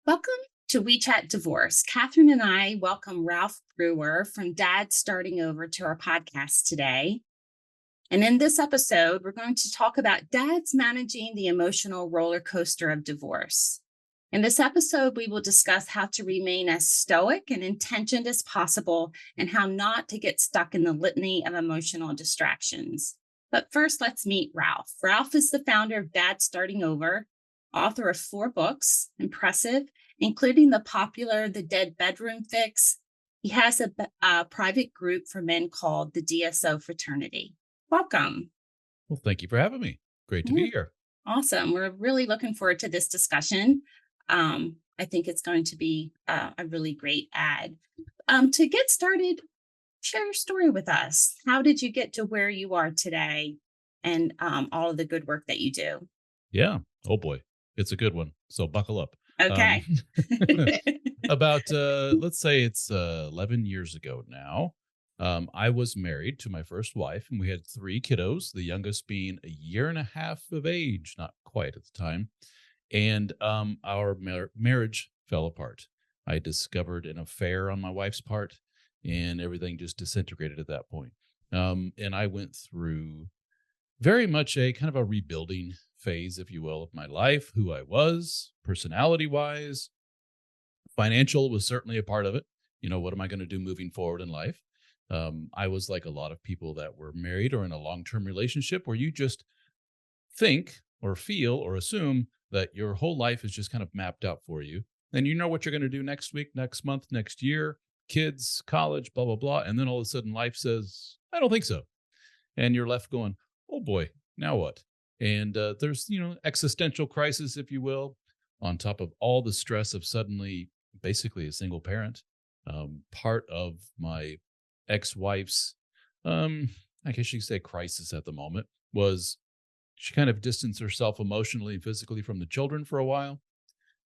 Welcome to We Chat Divorce. Catherine and I welcome Ralph Brewer from Dad Starting Over to our podcast today. And in this episode, we're going to talk about dads managing the emotional roller coaster of divorce. In this episode, we will discuss how to remain as stoic and intentioned as possible and how not to get stuck in the litany of emotional distractions. But first, let's meet Ralph. Ralph is the founder of Dad Starting Over, author of 4 books, impressive, including the popular The Dead Bedroom Fix. He has a private group for men called the DSO Fraternity. Welcome. Well, thank you for having me. Great to Yeah, be here. awesome. We're really looking forward to this discussion. I think it's going to be a really great ad. To get started, share your story with us. How did you get to where you are today and all of the good work that you do? Yeah. Oh boy, it's a good one. So buckle up. Um, Okay. about let's say it's 11 years ago now. I was married to my first wife, and we had 3 kiddos. The youngest being a year and a half of age, not quite at the time, and our marriage fell apart. I discovered an affair on my wife's part, and everything just disintegrated at that point. And I went through very much a kind of a rebuilding phase, if you will, of my life, who I was, personality wise. Financial was certainly a part of it. What am I going to do moving forward in life? I was like a lot of people that were married or in a long term relationship where you just think or feel or assume that your whole life is just kind of mapped out for you. And you know what you're going to do next week, next month, next year, kids, college, blah, blah, blah. And then all of a sudden life says, I don't think so. And you're left going, oh boy, now what? And there's, existential crisis, if you will, on top of all the stress of suddenly basically a single parent. Part of my ex-wife's, I guess you could say crisis at the moment was she kind of distanced herself emotionally and physically from the children for a while.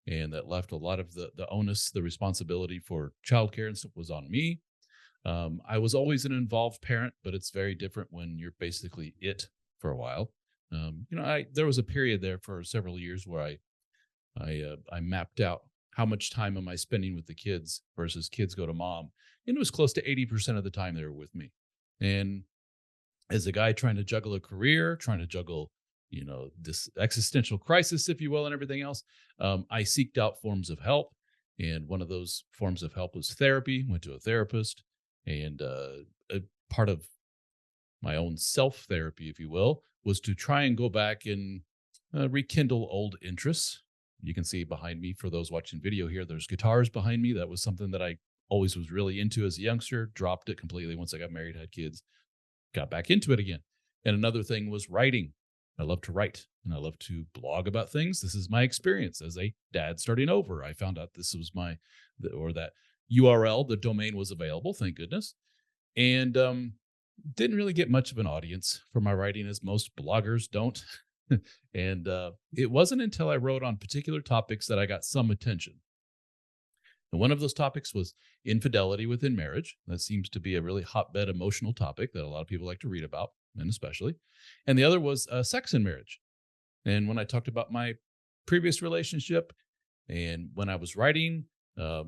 And that left a lot of the onus, the responsibility for childcare and stuff was on me. I was always an involved parent, but it's very different when you're basically it for a while. There was a period there for several years where I mapped out how much time am I spending with the kids versus kids go to mom, and it was close to 80% of the time they were with me. And as a guy trying to juggle a career, trying to juggle, this existential crisis, if you will, and everything else, I seeked out forms of help. And one of those forms of help was therapy, went to a therapist. And a part of my own self therapy, if you will, was to try and go back and rekindle old interests. You can see behind me, for those watching video here, there's guitars behind me. That was something that I always was really into as a youngster, dropped it completely once I got married, had kids, got back into it again. And another thing was writing. I love to write and I love to blog about things. This is my experience as a dad starting over. I found out this was that URL, the domain was available, thank goodness. And didn't really get much of an audience for my writing, as most bloggers don't. And it wasn't until I wrote on particular topics that I got some attention. And one of those topics was infidelity within marriage. That seems to be a really hotbed emotional topic that a lot of people like to read about, men especially. And the other was sex in marriage. And when I talked about my previous relationship and when I was writing, a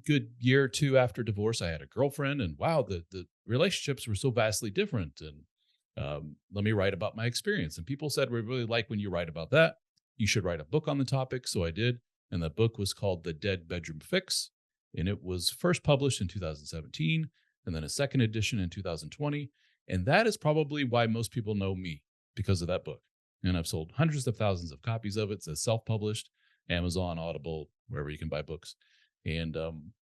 good year or two after divorce, I had a girlfriend, and wow, the relationships were so vastly different. And let me write about my experience. And people said, we really like when you write about that. You should write a book on the topic. So I did. And the book was called The Dead Bedroom Fix. And it was first published in 2017, and then a second edition in 2020. And that is probably why most people know me, because of that book. And I've sold hundreds of thousands of copies of it. It's self-published, Amazon, Audible, wherever you can buy books. And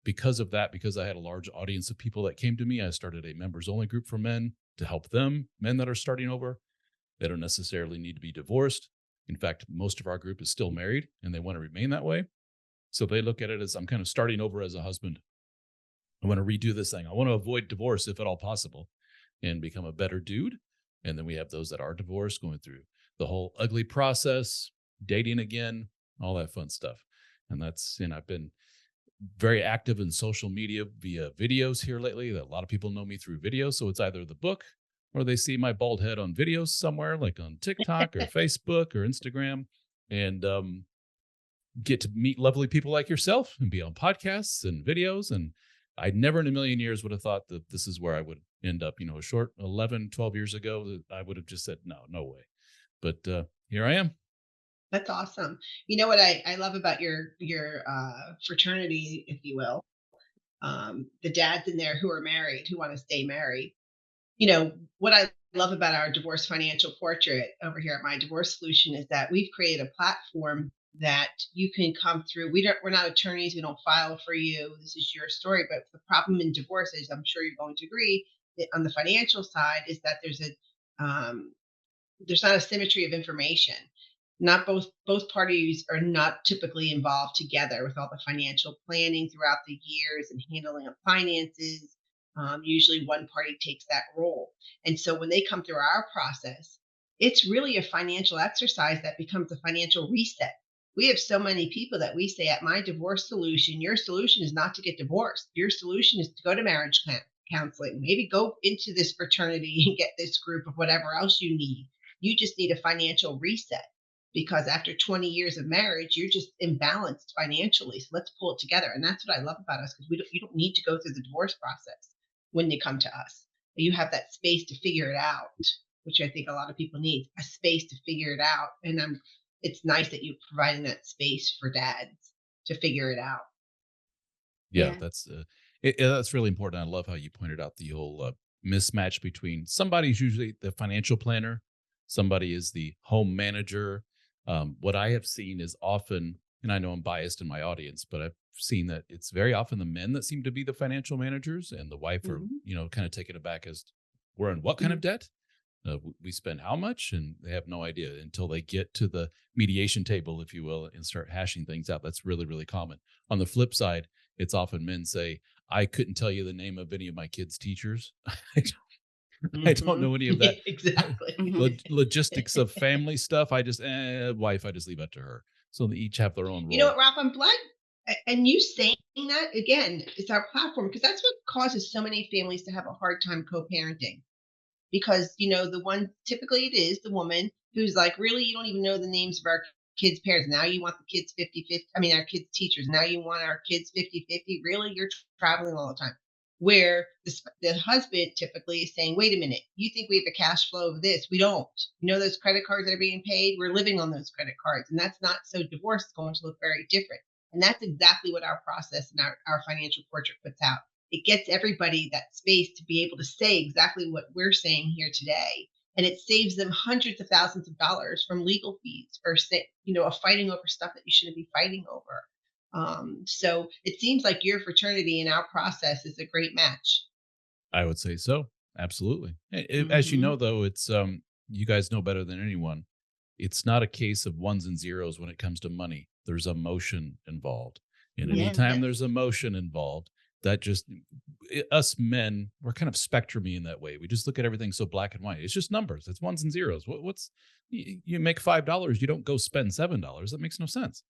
because of that, because I had a large audience of people that came to me, I started a members only group for men to help them, men that are starting over. They don't necessarily need to be divorced. In fact, most of our group is still married and they want to remain that way. So they look at it as I'm kind of starting over as a husband. I want to redo this thing. I want to avoid divorce if at all possible and become a better dude. And then we have those that are divorced going through the whole ugly process, dating again, all that fun stuff. And I've been very active in social media via videos here lately. That a lot of people know me through videos. So it's either the book or they see my bald head on videos somewhere, like on TikTok or Facebook or Instagram. And get to meet lovely people like yourself and be on podcasts and videos. And I never in a million years would have thought that this is where I would end up, a short 11, 12 years ago, that I would have just said, no way. But here I am. That's awesome. You know what I love about your fraternity, if you will, the dads in there who are married, who want to stay married. What I love about our divorce financial portrait over here at My Divorce Solution is that we've created a platform that you can come through. We're not attorneys. We don't file for you. This is your story. But the problem in divorce is, I'm sure you're going to agree, that on the financial side is that there's not a symmetry of information. Not both parties are not typically involved together with all the financial planning throughout the years and handling of finances. Usually one party takes that role. And so when they come through our process, it's really a financial exercise that becomes a financial reset. We have so many people that we say, at My Divorce Solution, your solution is not to get divorced. Your solution is to go to marriage counseling, maybe go into this fraternity and get this group of whatever else you need. You just need a financial reset, because after 20 years of marriage, you're just imbalanced financially. So let's pull it together. And that's what I love about us, because you don't need to go through the divorce process when you come to us. You have that space to figure it out, which I think a lot of people need, a space to figure it out. And it's nice that you're providing that space for dads to figure it out. Yeah, Yeah. that's really important. I love how you pointed out the whole mismatch between somebody's usually the financial planner, somebody is the home manager. What I have seen is often, and I know I'm biased in my audience, but I've seen that it's very often the men that seem to be the financial managers, and the wife are, Mhm. kind of taken aback as we're in what kind of Mhm. debt. We spend how much, and they have no idea until they get to the mediation table, if you will, and start hashing things out. That's really, really common. On the flip side, it's often men say, I couldn't tell you the name of any of my kids' teachers. I don't Hmm. know any of that Exactly. Mhm. logistics of family stuff. Wife, I just leave it to her. So they each have their own You know role. what, Ralph? I'm glad. And you saying that again, it's our platform, because that's what causes so many families to have a hard time co parenting. Because the one, typically it is the woman who's like, really, you don't even know the names of our kids' parents. Now you want the kids 50-50. I mean, our kids' teachers. Now you want our kids 50-50. Really? You're traveling all the time. Where the husband typically is saying, wait a minute, you think we have a cash flow of this? We don't. Those credit cards that are being paid, we're living on those credit cards. And that's not, so divorce is going to look very different. And that's exactly what our process and our financial portrait puts out. It gets everybody that space to be able to say exactly what we're saying here today. And it saves them hundreds of thousands of dollars from legal fees, or fighting over stuff that you shouldn't be fighting over. So it seems like your fraternity and our process is a great match. I would say so. Absolutely. As you Hmm. know, though, it's you guys know better than anyone. It's not a case of ones and zeros when it comes to money. There's emotion involved. And Yeah. anytime Yes. there's emotion involved, that just us men, we're kind of spectrumy in that way. We just look at everything so black and white. It's just numbers. It's ones and zeros. What's you make $5, you don't go spend $7. That makes no sense.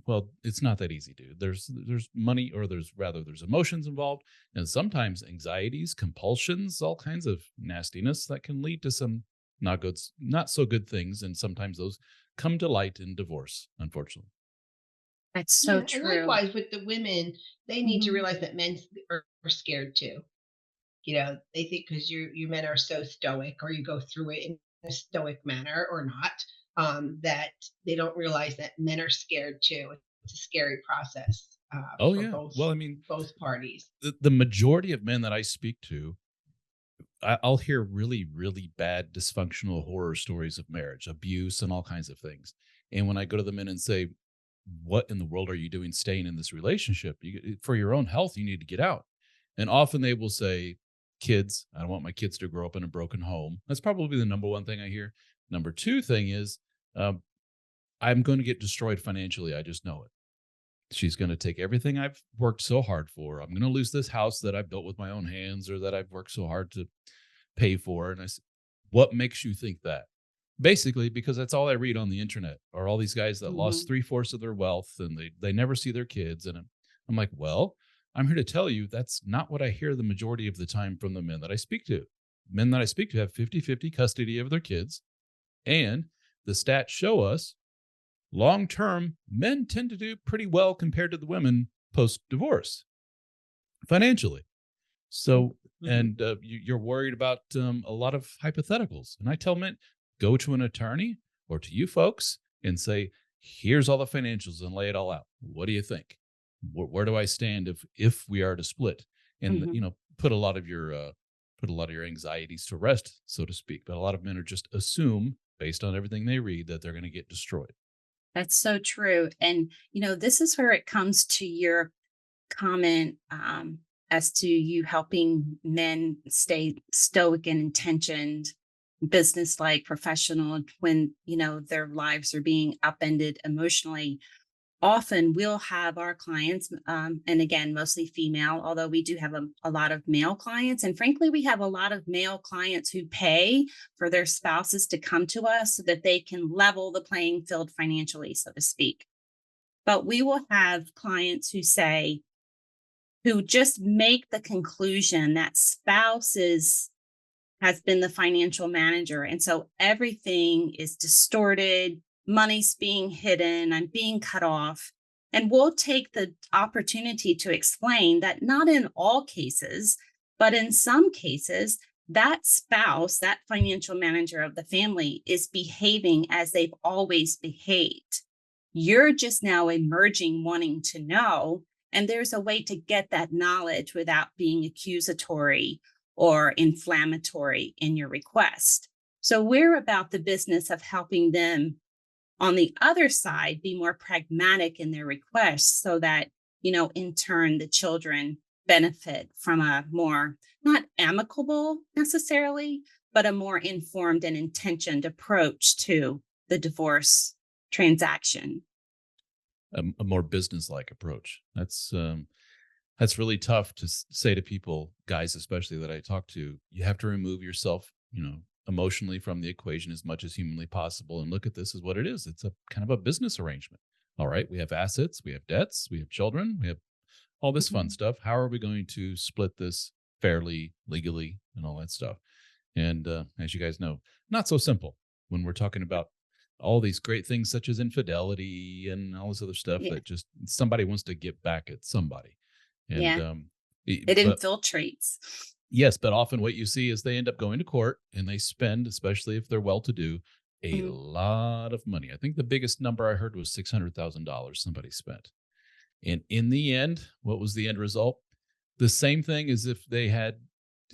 Well, it's not that easy, dude. There's money, or there's emotions involved, and sometimes anxieties, compulsions, all kinds of nastiness that can lead to some not so good things. And sometimes those come to light in divorce, unfortunately. That's so Yeah. And true. likewise with the women, they need to Mhm. realize that men are scared too. They think because you men are so stoic, or you go through it in a stoic manner or not, that they don't realize that men are scared too. It's a scary process, Oh for yeah. both Well, I mean, both parties. the majority of men that I speak to, I'll hear really, really bad, dysfunctional horror stories of marriage, abuse, and all kinds of things. And when I go to the men and say, "What in the world are you doing staying in this relationship? For your own health, you need to get out." And often they will say, "Kids, I don't want my kids to grow up in a broken home." That's probably the number one thing I hear. Number two thing is, um, "I'm going to get destroyed financially. I just know it. She's going to take everything I've worked so hard for. I'm going to lose this house that I built with my own hands, or that I've worked so hard to pay for." And I said, "What makes you think that?" Basically, because that's all I read on the internet, are all these guys that lost Mhm. three-fourths of their wealth, and they never see their kids. And I'm like, well, I'm here to tell you that's not what I hear the majority of the time from the men that I speak to. Men that I speak to have 50-50 custody of their kids. And the stats show us long term, men tend to do pretty well compared to the women post divorce financially. So, Mhm. and you're worried about a lot of hypotheticals. And I tell men, go to an attorney or to you folks and say, here's all the financials and lay it all out. What do you think? Where do I stand if we are to split? And Mhm. put a lot of your anxieties to rest, so to speak. But a lot of men are just assume based on everything they read that they're going to get destroyed. That's so true. And, this is where it comes to your comment as to you helping men stay stoic and intentioned, business-like, professional when, their lives are being upended emotionally. Often we'll have our clients, and again, mostly female, although we do have a lot of male clients. And frankly, we have a lot of male clients who pay for their spouses to come to us so that they can level the playing field financially, so to speak. But we will have clients who just make the conclusion that spouses has been the financial manager. And so everything is distorted, money's being hidden, I'm being cut off. And we'll take the opportunity to explain that not in all cases, but in some cases, that spouse, that financial manager of the family, is behaving as they've always behaved. You're just now emerging, wanting to know. And there's a way to get that knowledge without being accusatory or inflammatory in your request. So we're about the business of helping them on the other side be more pragmatic in their requests so that, in turn, the children benefit from a more, not amicable necessarily, but a more informed and intentioned approach to the divorce transaction. A more business-like approach. That's really tough to say to people, guys, especially that I talk to. You have to remove yourself, emotionally from the equation as much as humanly possible and look at this as what it is. It's a kind of a business arrangement. All right, we have assets, we have debts, we have children, we have all this fun Mhm. stuff. How are we going to split this fairly, legally, and all that stuff? And as you guys know, not so simple when we're talking about all these great things such as infidelity and all this other stuff Yeah. that just somebody wants to get back at somebody. And Yeah. It but infiltrates. yes, but often what you see is they end up going to court and they spend, especially if they're well to do, a Mhm. lot of money. I think the biggest number I heard was $600,000 somebody spent. And in the end, what was the end result? The same thing as if they had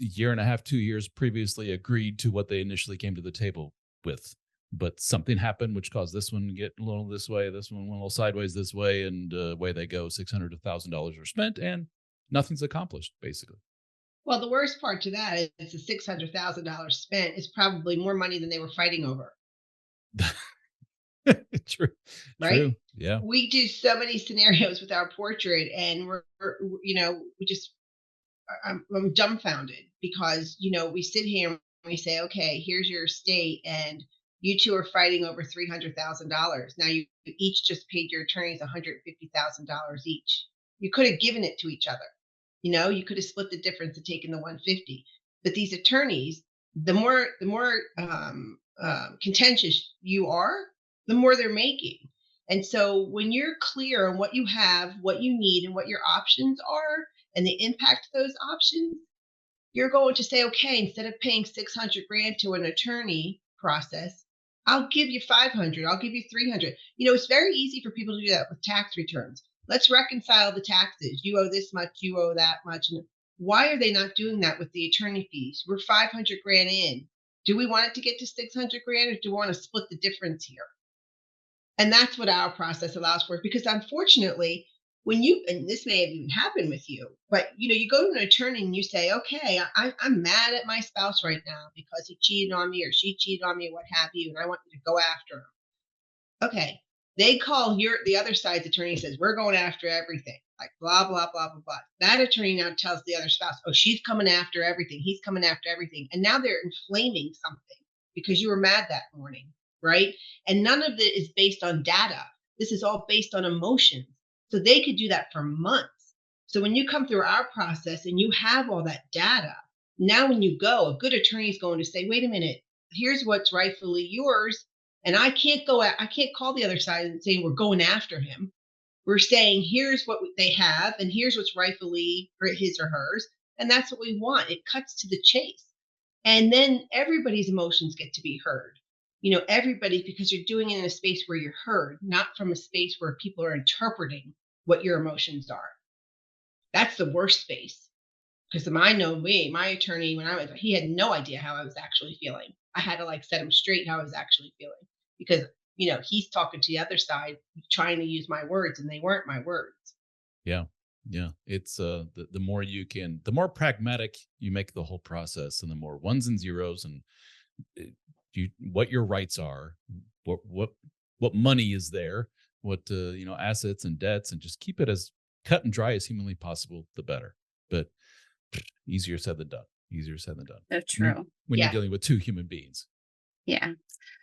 a year and a half, 2 years previously agreed to what they initially came to the table with. But something happened which caused this one to get a little this way, this one went a little sideways this way, and away they go. $600,000 are spent, and nothing's accomplished, basically. Well, the worst part to that is the $600,000 spent is probably more money than they were fighting over, True, right? true, yeah. We do so many scenarios with our portrait, and we just I'm dumbfounded because we sit here and we say, okay, here's your estate, and you two are fighting over $300,000. Now you each just paid your attorneys $150,000 each. You could have given it to each other. You could have split the difference and taken the 150. But these attorneys, the more contentious you are, the more they're making. And so when you're clear on what you have, what you need, and what your options are, and the impact of those options, you're going to say, okay, instead of paying 600 grand to an attorney process, I'll give you 500, I'll give you 300. It's very easy for people to do that with tax returns. Let's reconcile the taxes. You owe this much, you owe that much. And why are they not doing that with the attorney fees? We're 500 grand in. Do we want it to get to 600 grand, or do we want to split the difference here? And that's what our process allows for. Because unfortunately, and this may have even happened with you, but you go to an attorney and you say, okay, I'm mad at my spouse right now because he cheated on me or she cheated on me or what have you, and I want you to go after him. Okay. They call the other side's attorney and says, we're going after everything, like blah, blah, blah, blah, blah. That attorney now tells the other spouse, oh, she's coming after everything. He's coming after everything. And now they're inflaming something because you were mad that morning, right? And none of it is based on data. This is all based on emotions. So they could do that for months. So when you come through our process and you have all that data, now when you go, a good attorney is going to say, wait a minute, here's what's rightfully yours. And I can't I can't call the other side and say we're going after him. We're saying here's what they have and here's what's rightfully his or hers. And that's what we want. It cuts to the chase. And then everybody's emotions get to be heard. Everybody, because you're doing it in a space where you're heard, not from a space where people are interpreting what your emotions are. That's the worst space. Because I know my attorney, he had no idea how I was actually feeling. I had to set him straight how I was actually feeling because, he's talking to the other side, trying to use my words and they weren't my words. Yeah. Yeah. It's the more the more pragmatic you make the whole process, and the more ones and zeros, and what your rights are, what money is there, what assets and debts, and just keep it as cut and dry as humanly possible, the better. But easier said than done. Easier said than done. So true. When Yeah. you're dealing with two human beings. Yeah.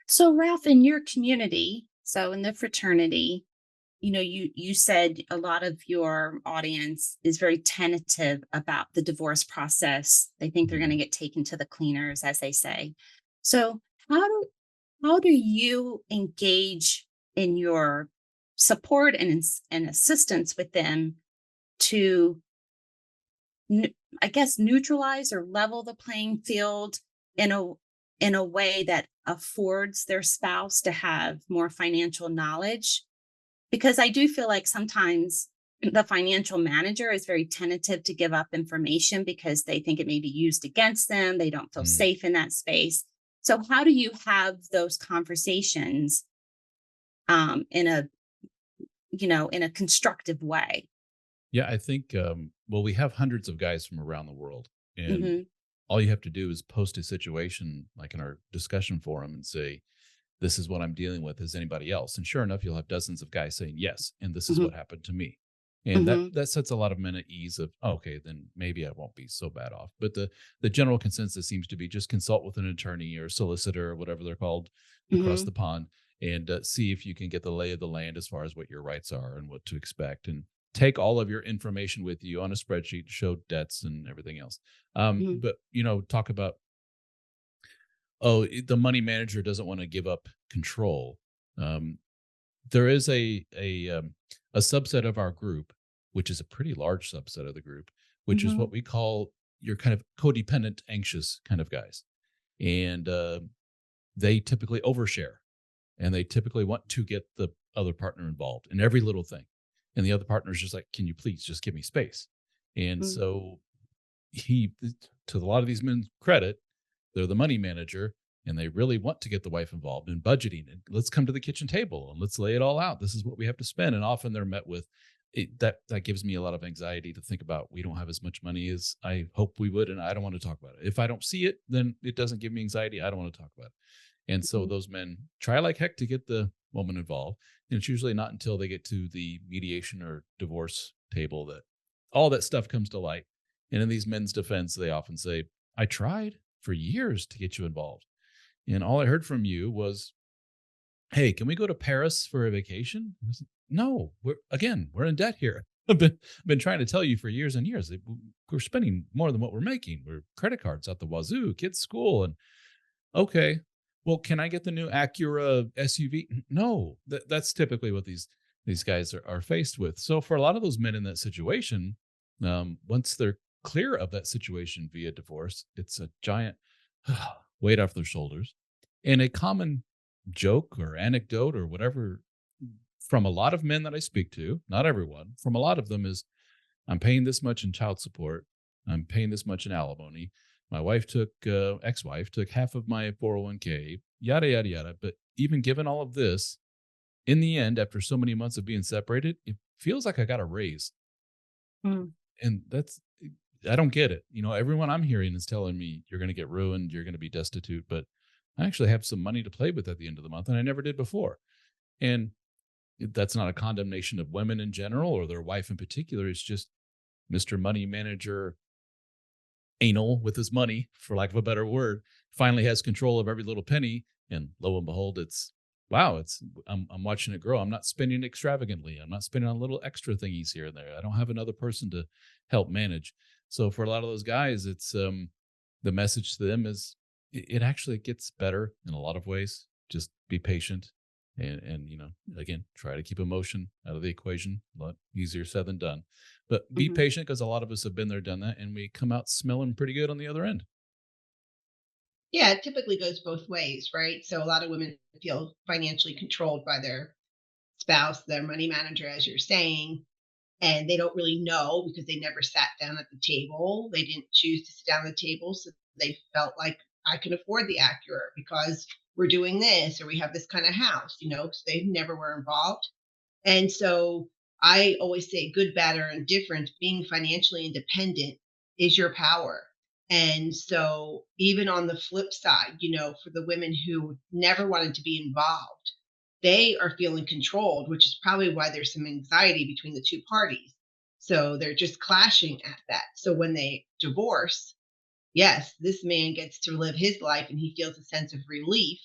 So Ralph, in your community, so in the fraternity, you said a lot of your audience is very tentative about the divorce process. They think they're going to get taken to the cleaners, as they say. So how do you engage in your support and assistance with them to, I guess, neutralize or level the playing field in a way that affords their spouse to have more financial knowledge? Because I do feel like sometimes the financial manager is very tentative to give up information because they think it may be used against them. They don't feel Mm. safe in that space. So how do you have those conversations in a constructive way? Yeah, I think well, we have hundreds of guys from around the world, and Hmm. all you have to do is post a situation like in our discussion forum and say, this is what I'm dealing with. Is anybody else? And sure enough, you'll have dozens of guys saying yes, and this is Hmm. what happened to me. And Hmm. that sets a lot of men at ease of, okay, then maybe I won't be so bad off. But the general consensus seems to be just consult with an attorney or solicitor or whatever they're called across Hmm. the pond, and see if you can get the lay of the land as far as what your rights are and what to expect, and take all of your information with you on a spreadsheet to show debts and everything else. Hmm. But talk about, the money manager doesn't want to give up control. Um, there is a subset of our group, which is a pretty large subset of the group, which is Hmm. what we call your kind of codependent, anxious kind of guys, and they typically overshare, and they typically want to get the other partner involved in every little thing, and the other partner is just like, "Can you please just give me space?" And Hmm. so he, to a lot of these men's credit, they're the money manager, and they really want to get the wife involved in budgeting, and let's come to the kitchen table and let's lay it all out. This is what we have to spend. And often they're met with that gives me a lot of anxiety to think about. We don't have as much money as I hope we would, and I don't want to talk about it. If I don't see it, then it doesn't give me anxiety. I don't want to talk about it. And so Hmm. those men try like heck to get the woman involved, and it's usually not until they get to the mediation or divorce table that all that stuff comes to light. And in these men's defense, they often say, I tried for years to get you involved, and all I heard from you was, hey, can we go to Paris for a vacation? I was like, no, we're in debt here. I've been trying to tell you for years and years. We're spending more than what we're making. We're credit cards out the wazoo, kids' school. And okay, well, can I get the new Acura SUV? No, that's typically what these guys are faced with. So for a lot of those men in that situation, once they're clear of that situation via divorce, it's a giant weight off their shoulders. And a common joke or anecdote or whatever from a lot of men that I speak to, not everyone, from a lot of them is, I'm paying this much in child support. I'm paying this much in alimony. My wife ex-wife took half of my 401k, yada, yada, yada. But even given all of this, in the end, after so many months of being separated, it feels like I got a raise. Hmm. And I don't get it. Everyone I'm hearing is telling me you're going to get ruined, you're going to be destitute, but I actually have some money to play with at the end of the month, and I never did before. And that's not a condemnation of women in general or their wife in particular. It's just Mr. Money Manager, anal with his money, for lack of a better word, finally has control of every little penny. And lo and behold, I'm watching it grow. I'm not spending extravagantly. I'm not spending on little extra thingies here and there. I don't have another person to help manage. So for a lot of those guys, it's the message to them is it actually gets better in a lot of ways. just be patient and again, try to keep emotion out of the equation. A lot easier said than done. But be Mhm. patient because a lot of us have been there, done that, and we come out smelling pretty good on the other end. Yeah, it typically goes both ways, right? So a lot of women feel financially controlled by their spouse, their money manager, as you're saying, and they don't really know because they never sat down at the table. They didn't choose to sit down at the table, so they felt like I can afford the Acura because we're doing this or we have this kind of house, because they never were involved. And so I always say good, bad, or indifferent, being financially independent is your power. And so even on the flip side, for the women who never wanted to be involved, they are feeling controlled, which is probably why there's some anxiety between the two parties. So they're just clashing at that. So when they divorce, yes, this man gets to live his life and he feels a sense of relief,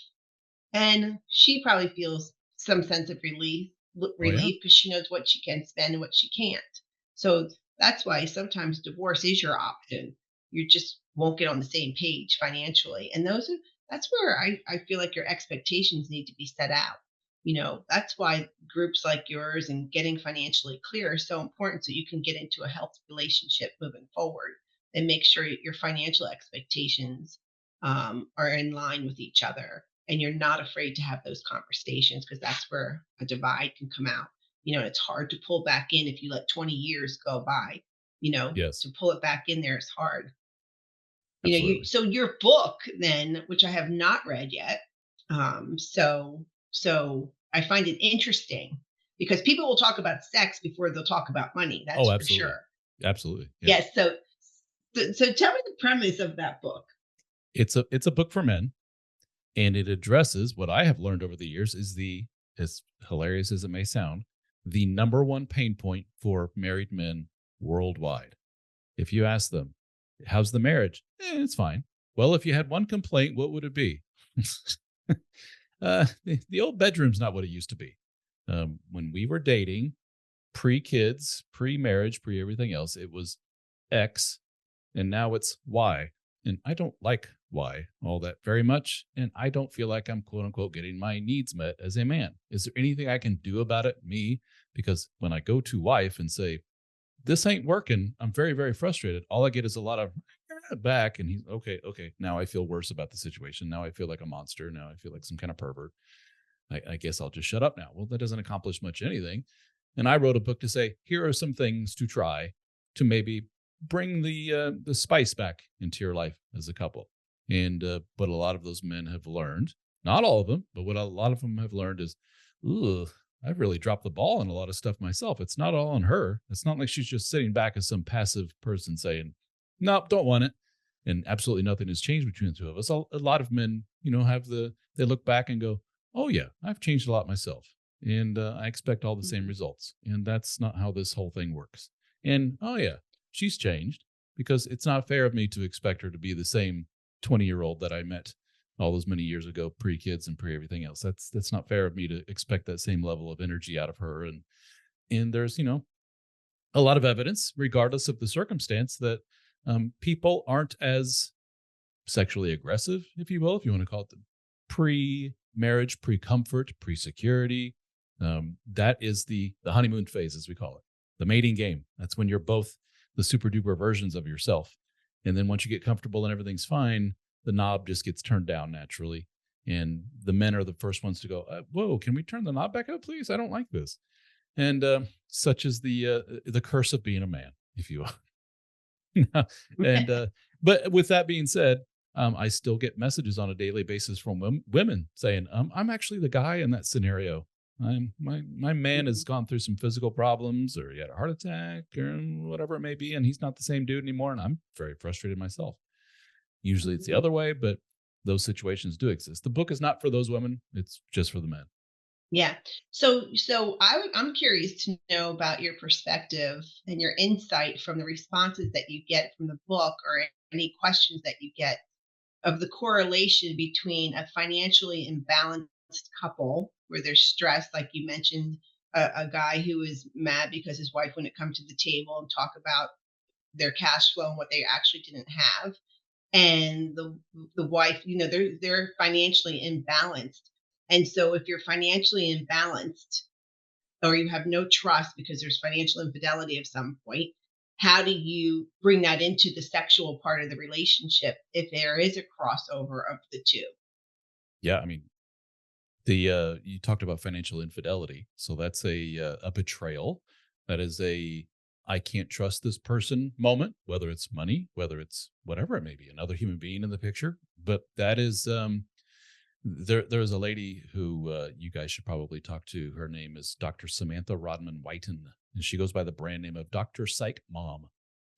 and she probably feels some sense of Oh yeah, relief because she knows what she can spend and what she can't. So that's why sometimes divorce is your option. You just won't get on the same page financially. And that's where I feel like your expectations need to be set out. That's why groups like yours and getting financially clear are so important so you can get into a healthy relationship moving forward and make sure your financial expectations are in line with each other, and you're not afraid to have those conversations because that's where a divide can come out. It's hard to pull back in if you let 20 years go by. yes, To pull it back in there is hard. absolutely. So your book then, which I have not read yet, so I find it interesting because people will talk about sex before they'll talk about money. Oh, That's for absolutely, sure. absolutely, yeah. Yes. So tell me the premise of that book. It's a book for men, and it addresses what I have learned over the years is as hilarious as it may sound, the number one pain point for married men worldwide. If you ask them, how's the marriage? It's fine. Well, if you had one complaint, what would it be? The old bedroom's not what it used to be. When we were dating, pre kids, pre marriage, pre everything else, it was X, and now it's Y. And I don't like Y all that very much. And I don't feel like I'm quote unquote getting my needs met as a man. Is there anything I can do about it? Me? Because when I go to wife and say, this ain't working, I'm very, very frustrated. All I get is a lot of back. And he's okay, okay. Now I feel worse about the situation. Now I feel like a monster. Now I feel like some kind of pervert. I guess I'll just shut up now. Well, that doesn't accomplish much anything. And I wrote a book to say, here are some things to try to maybe bring the spice back into your life as a couple. And what a lot of those men have learned, not all of them, but what a lot of them have learned is, ooh, I've really dropped the ball on a lot of stuff myself. It's not all on her. It's not like she's just sitting back as some passive person saying, nope, don't want it. And absolutely nothing has changed between the two of us. A lot of men, they look back and go, oh yeah, I've changed a lot myself, and I expect all the same Mhm. results. And that's not how this whole thing works. And oh yeah, she's changed because it's not fair of me to expect her to be the same 20-year-old that I met all those many years ago, pre kids and pre everything else. That's not fair of me to expect that same level of energy out of her. And there's a lot of evidence, regardless of the circumstance, that people aren't as sexually aggressive, if you will, if you want to call it the pre-marriage, pre-comfort, pre-security. That is the honeymoon phase, as we call it, the mating game. That's when you're both the super duper versions of yourself. And then once you get comfortable and everything's fine, the knob just gets turned down naturally. And the men are the first ones to go, whoa, can we turn the knob back up, please? I don't like this. And such is the curse of being a man, if you will. and but with that being said, I still get messages on a daily basis from women saying, "I'm actually the guy in that scenario. My man has Mhm. gone through some physical problems, or he had a heart attack, or whatever it may be, and he's not the same dude anymore. And I'm very frustrated myself. Usually, it's the Mhm. other way, but those situations do exist. The book is not for those women; it's just for the men. Yeah. So I'm curious to know about your perspective and your insight from the responses that you get from the book or any questions that you get of the correlation between a financially imbalanced couple where there's stress, like you mentioned, a guy who is mad because his wife wouldn't come to the table and talk about their cash flow and what they actually didn't have, and the wife, they're financially imbalanced. And so if you're financially imbalanced or you have no trust because there's financial infidelity of some point, how do you bring that into the sexual part of the relationship if there is a crossover of the two? Yeah, I mean, the you talked about financial infidelity, so that's a betrayal. That is a I can't trust this person moment, whether it's money, whether it's whatever it may be, another human being in the picture. But that is there's a lady who you guys should probably talk to. Her name is Dr. Samantha Rodman Whiten, and she goes by the brand name of Dr. Psych Mom.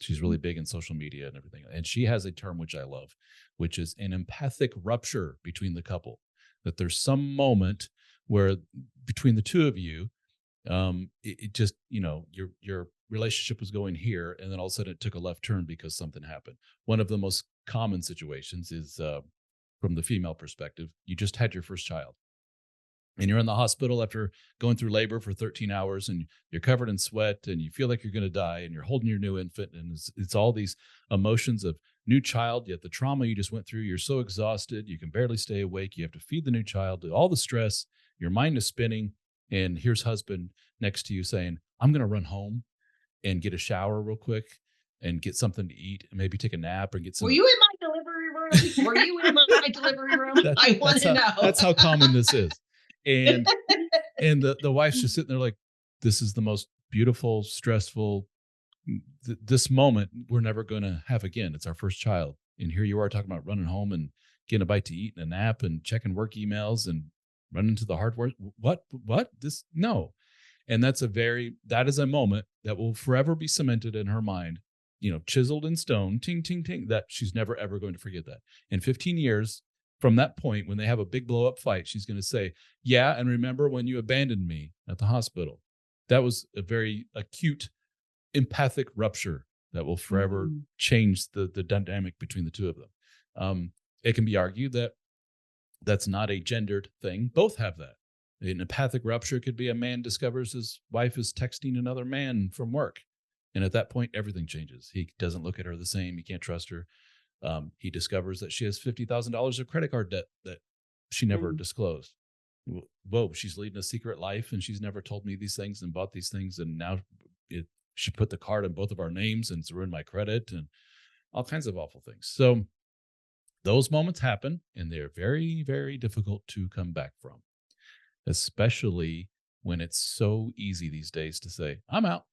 She's really big in social media and everything. And she has a term which I love, which is an empathic rupture between the couple. That there's some moment where between the two of you, it just, your relationship was going here, and then all of a sudden it took a left turn because something happened. One of the most common situations is from the female perspective, you just had your first child and you're in the hospital after going through labor for 13 hours and you're covered in sweat and you feel like you're going to die and you're holding your new infant, and it's all these emotions of new child, yet the trauma you just went through, you're so exhausted, you can barely stay awake, you have to feed the new child, all the stress, your mind is spinning, and here's husband next to you saying, I'm going to run home and get a shower real quick and get something to eat and maybe take a nap or get some. Were you in my delivery room? Were you in my delivery room? I want to know. That's how common this is. And the wife's just sitting there like, this is the most beautiful, stressful, this moment we're never going to have again. It's our first child. And here you are talking about running home and getting a bite to eat and a nap and checking work emails and running to the hardware. What? This? No. And that is a moment that will forever be cemented in her mind, chiseled in stone, ting, ting, ting, that she's never, ever going to forget that. In 15 years, from that point, when they have a big blow up fight, she's going to say, yeah, and remember when you abandoned me at the hospital? That was a very acute empathic rupture that will forever change the dynamic between the two of them. It can be argued that that's not a gendered thing. Both have that. An empathic rupture could be a man discovers his wife is texting another man from work. And at that point, everything changes. He doesn't look at her the same. He can't trust her. He discovers that she has $50,000 of credit card debt that she never disclosed. Whoa, she's leading a secret life and she's never told me these things and bought these things. And now she put the card in both of our names and it's ruined my credit and all kinds of awful things. So those moments happen and they're very, very difficult to come back from, especially when it's so easy these days to say, I'm out.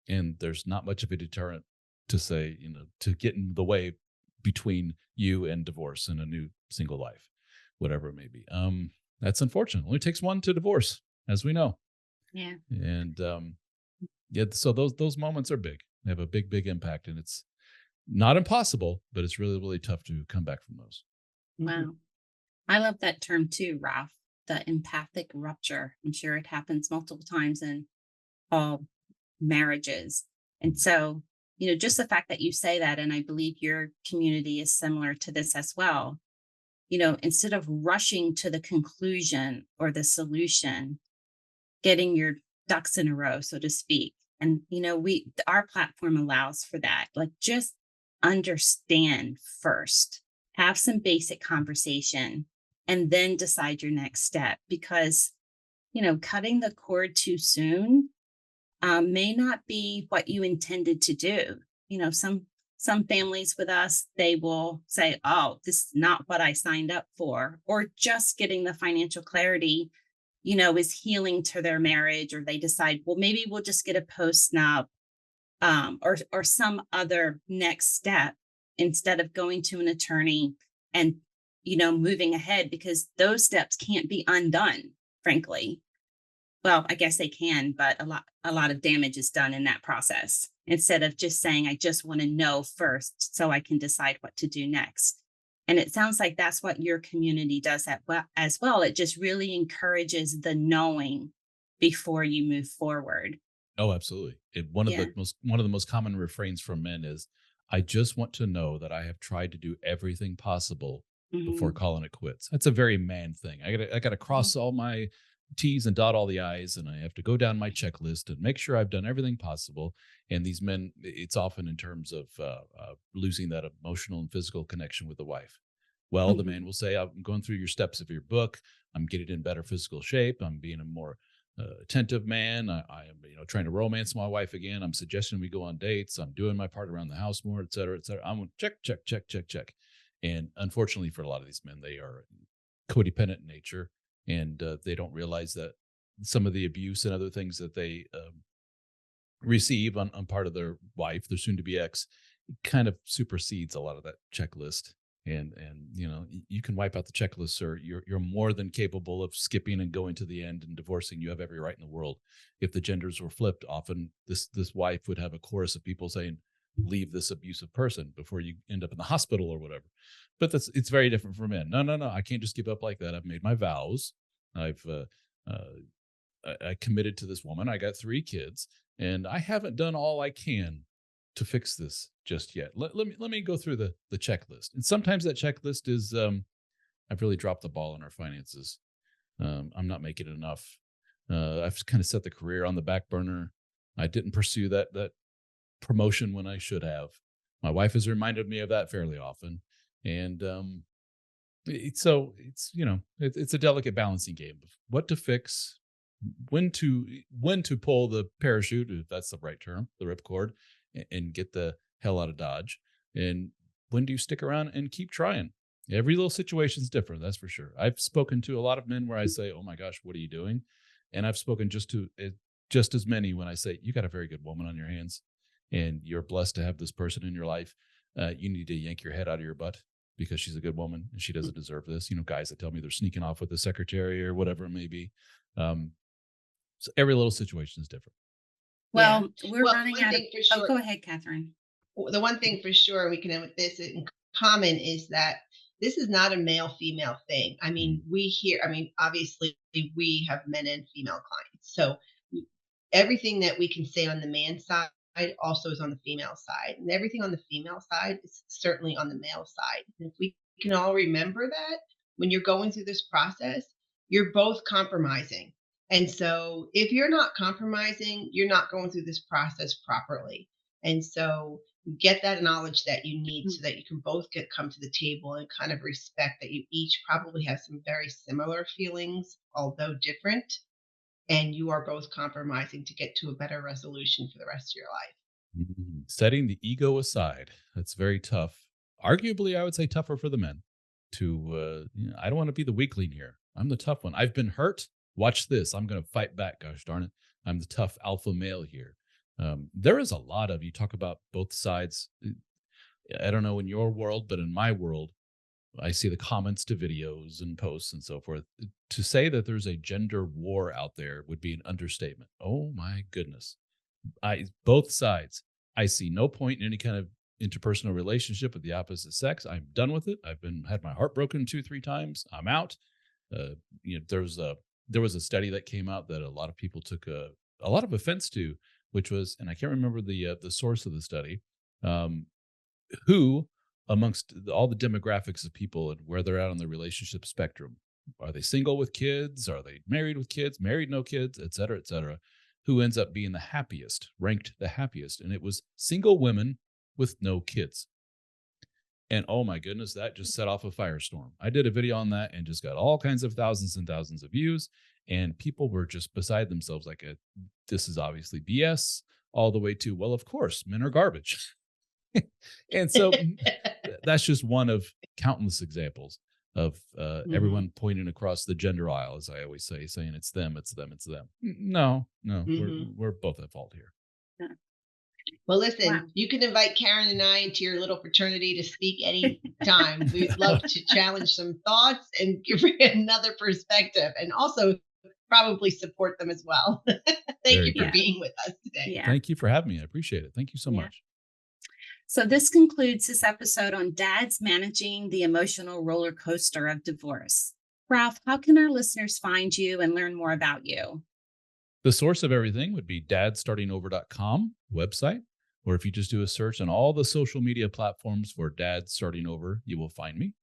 And there's not much of a deterrent to say, to get in the way between you and divorce and a new single life, whatever it may be. That's unfortunate. It only takes one to divorce, as we know. Yeah. And so those moments are big. They have a big, big impact. And it's not impossible, but it's really, really tough to come back from those. Wow. I love that term too, Ralph, the empathic rupture. I'm sure it happens multiple times in all marriages. And so, just the fact that you say that, and I believe your community is similar to this as well, instead of rushing to the conclusion or the solution, getting your ducks in a row, so to speak. And, our platform allows for that. Like, just understand first, have some basic conversation, and then decide your next step. Because, cutting the cord too soon may not be what you intended to do. Some families with us, they will say, oh, this is not what I signed up for, or just getting the financial clarity, is healing to their marriage, or they decide, well, maybe we'll just get a post nup, or some other next step instead of going to an attorney and, moving ahead, because those steps can't be undone, frankly. Well, I guess they can, but a lot of damage is done in that process, instead of just saying, I just want to know first so I can decide what to do next. And it sounds like that's what your community does as well. It just really encourages the knowing before you move forward. Oh, absolutely. One of the most common refrains from men is, I just want to know that I have tried to do everything possible before calling it quits. That's a very man thing. I gotta cross all my T's and dot all the I's, and I have to go down my checklist and make sure I've done everything possible. And these men, it's often in terms of losing that emotional and physical connection with the wife. Well, the man will say, I'm going through your steps of your book. I'm getting in better physical shape. I'm being a more attentive man. I am, trying to romance my wife again. I'm suggesting we go on dates. I'm doing my part around the house more, et cetera, et cetera. I'm going check, check, check, check, check. And unfortunately for a lot of these men, they are codependent in nature, and they don't realize that some of the abuse and other things that they receive on part of their wife, their soon-to-be ex, kind of supersedes a lot of that checklist. And you can wipe out the checklist, sir. You're more than capable of skipping and going to the end and divorcing. You have every right in the world. If the genders were flipped, often this wife would have a chorus of people saying, leave this abusive person before you end up in the hospital or whatever. But it's very different for men. No, I can't just give up like that. I've made my vows. I've I committed to this woman. I got 3 kids, and I haven't done all I can to fix this just yet. Let me go through the checklist. And sometimes that checklist is I've really dropped the ball in our finances. I'm not making enough. I've kind of set the career on the back burner. I didn't pursue that promotion when I should have. My wife has reminded me of that fairly often, and it's a delicate balancing game of what to fix, when to pull the parachute, if that's the right term, the ripcord, and get the hell out of Dodge, and when do you stick around and keep trying. Every little situation is different, that's for sure. I've spoken to a lot of men where I say, oh my gosh, what are you doing? And I've spoken just as many when I say, you got a very good woman on your hands, and you're blessed to have this person in your life. You need to yank your head out of your butt because she's a good woman and she doesn't deserve this. Guys that tell me they're sneaking off with the secretary or whatever it may be. So every little situation is different. Well, we're running out of. Sure, go ahead, Catherine. The one thing for sure we can have with this in common is that this is not a male-female thing. I mean, obviously we have men and female clients. So everything that we can say on the man side also is on the female side. And everything on the female side is certainly on the male side. And if we can all remember that when you're going through this process, you're both compromising. And so if you're not compromising, you're not going through this process properly. And so get that knowledge that you need so that you can both come to the table and kind of respect that you each probably have some very similar feelings, although different. And you are both compromising to get to a better resolution for the rest of your life. Setting the ego aside. That's very tough. Arguably, I would say tougher for the men to, I don't want to be the weakling here. I'm the tough one. I've been hurt. Watch this. I'm going to fight back. Gosh darn it. I'm the tough alpha male here. There is a lot of, you talk about both sides. I don't know in your world, but in my world, I see the comments to videos and posts and so forth. To say that there's a gender war out there would be an understatement. Oh my goodness. Both sides. I see no point in any kind of interpersonal relationship with the opposite sex. I'm done with it. I've had my heart broken 2-3 times. I'm out. There was a study that came out that a lot of people took a lot of offense to, which was, and I can't remember the source of the study, who amongst all the demographics of people and where they're at on the relationship spectrum, are they single with kids? Are they married with kids? Married, no kids, et cetera, et cetera. Who ends up being the happiest, ranked the happiest? And it was single women with no kids. And oh my goodness, that just set off a firestorm. I did a video on that and just got all kinds of thousands and thousands of views. And people were just beside themselves like, this is obviously BS, all the way to, well, of course, men are garbage. And so that's just one of countless examples of everyone pointing across the gender aisle, as I always say, saying it's them, it's them, it's them. No, we're both at fault here. Yeah. Well, listen, you can invite Karen and I into your little fraternity to speak any time. We'd love to challenge some thoughts and give you another perspective, and also probably support them as well. Thank you for being with us today. Yeah. Thank you for having me. I appreciate it. Thank you so much. So this concludes this episode on dads managing the emotional roller coaster of divorce. Ralph, how can our listeners find you and learn more about you? The source of everything would be dadstartingover.com website, or if you just do a search on all the social media platforms for Dad Starting Over, you will find me.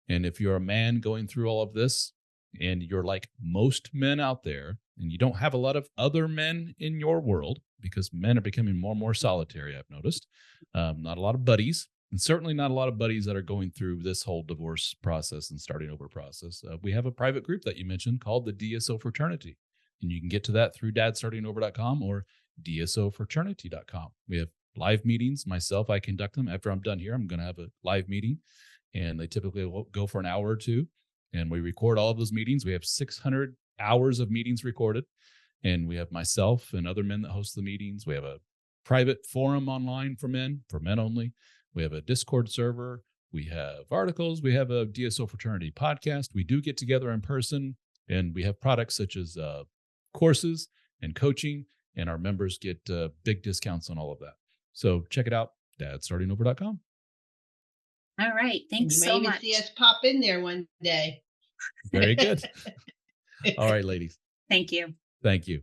And if you're a man going through all of this and you're like most men out there and you don't have a lot of other men in your world, because men are becoming more and more solitary, I've noticed, not a lot of buddies. and certainly not a lot of buddies that are going through this whole divorce process and starting over process. We have a private group that you mentioned called the DSO Fraternity, and you can get to that through dadstartingover.com or dsofraternity.com. We have live meetings. Myself, I conduct them. After I'm done here, I'm going to have a live meeting, and they typically will go for an hour or two, and we record all of those meetings. We have 600 hours of meetings recorded, and we have myself and other men that host the meetings. We have a private forum online for men only. We have a Discord server. We have articles. We have a DSO Fraternity podcast. We do get together in person, and we have products such as courses and coaching, and our members get big discounts on all of that. So check it out, dadstartingover.com. All right. Thanks You may so even much. see us pop in there one day. Very good. All right, ladies. Thank you. Thank you.